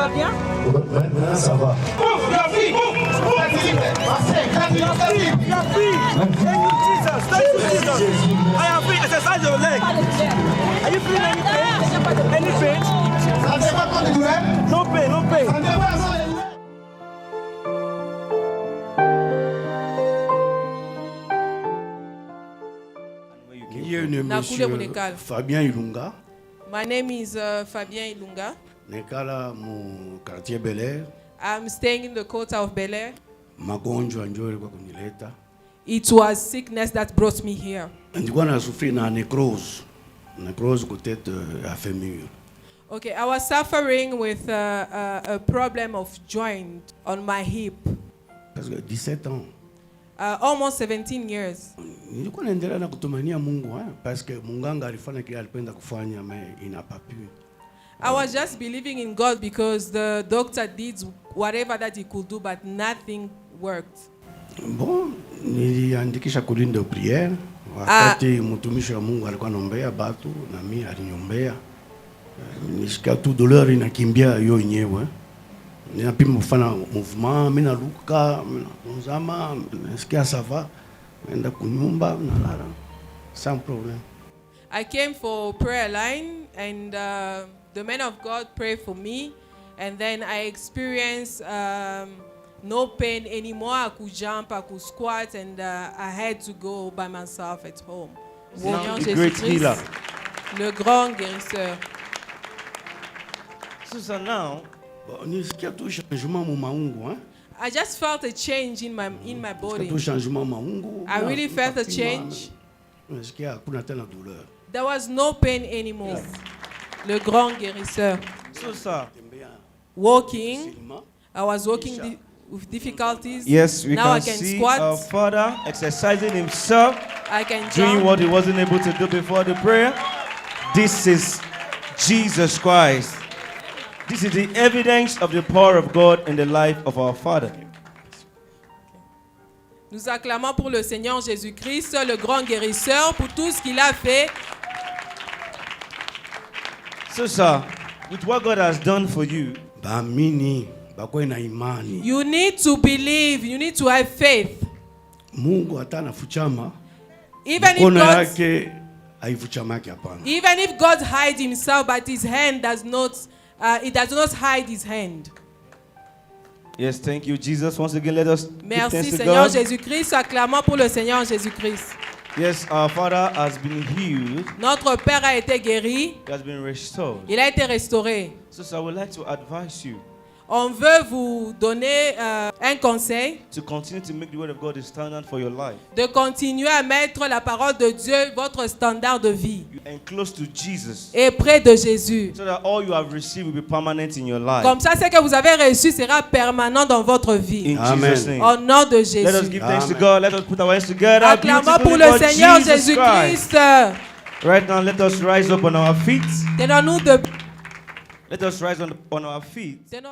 va bien? Maintenant, ça va. La fille! Thank you, Jesus. I am free. Exercise your leg. Are you feeling any pain? Any pain? No pain, no pain. Monsieur Fabien Ilunga. My name is Fabien Ilunga. Nekala mu quartier Bel Air. I'm staying in the quarter of Bel Air. Magonjwa ndio ilikuwa kunileta. It was sickness that brought me here. Nilikuwa nasufiri na necrose. Necrose kwa tête ya fémur. Okay, I was suffering with a problem of joint on my hip. Parce que 17 ans. Almost 17 years. Nilikuwa naendelea na kutumania Mungu parce que munganga alifanya kile alipenda kufanya mais il n'a pas pu. I was just believing in God because the doctor did whatever that he could do, but nothing worked. Bon, niliandikisha kulinda prière. Wakati mtumishi wa Mungu alikuwa anaombea batu na mimi aliniombea. Nisikia tu douleur inakimbia yo yenyewe. Ninapima kufanya mouvement, mimi naruka, nzama, nisikia ça va. Nenda kunyumba nalala. Sans problème. I came for prayer line and the man of God prayed for me, and then I experienced no pain anymore. I could jump, I could squat, and I had to go by myself at home. Now, the great healer. Le grand guérisseur. So now, I just felt a change in my body. I really felt a change. There was no pain anymore. Le grand guérisseur. So sir, walking, I was walking with difficulties. Yes, we now I can can see squat. our father exercising himself, I can doing jump. what he wasn't able to do before the prayer. This is Jesus Christ. This is the evidence of the power of God in the life of our father. Nous acclamons pour le Seigneur Jésus-Christ, le grand guérisseur, pour tout ce qu'il a fait. So sir, with what God has done for you, You need to believe, you need to have faith. Even if God hides himself, but his hand does not, it does not hide his hand. yes, thank you, Jesus. Once again, let us give Merci thanks to Seigneur God. Jésus-Christ, acclamons pour le Seigneur Jésus-Christ. Yes, our father has been healed. Notre Père a été guéri, He has been restored. il a été restauré. So I would like to advise you On veut vous donner un conseil, to continue to make the word of God the standard for your life. de continuer à mettre la parole de Dieu votre standard de vie, And close to Jesus, et près de Jésus. so that all you have received will be permanent in your life. Comme ça, ce que vous avez reçu sera permanent dans votre vie. In Amen. Jesus' name. Au nom de Let us Jésus. give thanks to Amen. God. Let us put our hands together. Acclamons pour Beautiful le God, Seigneur Jesus Christ. Jésus-Christ. Right now, let us rise up on our feet. Tenons-nous de... Let us rise on our feet. Tenons-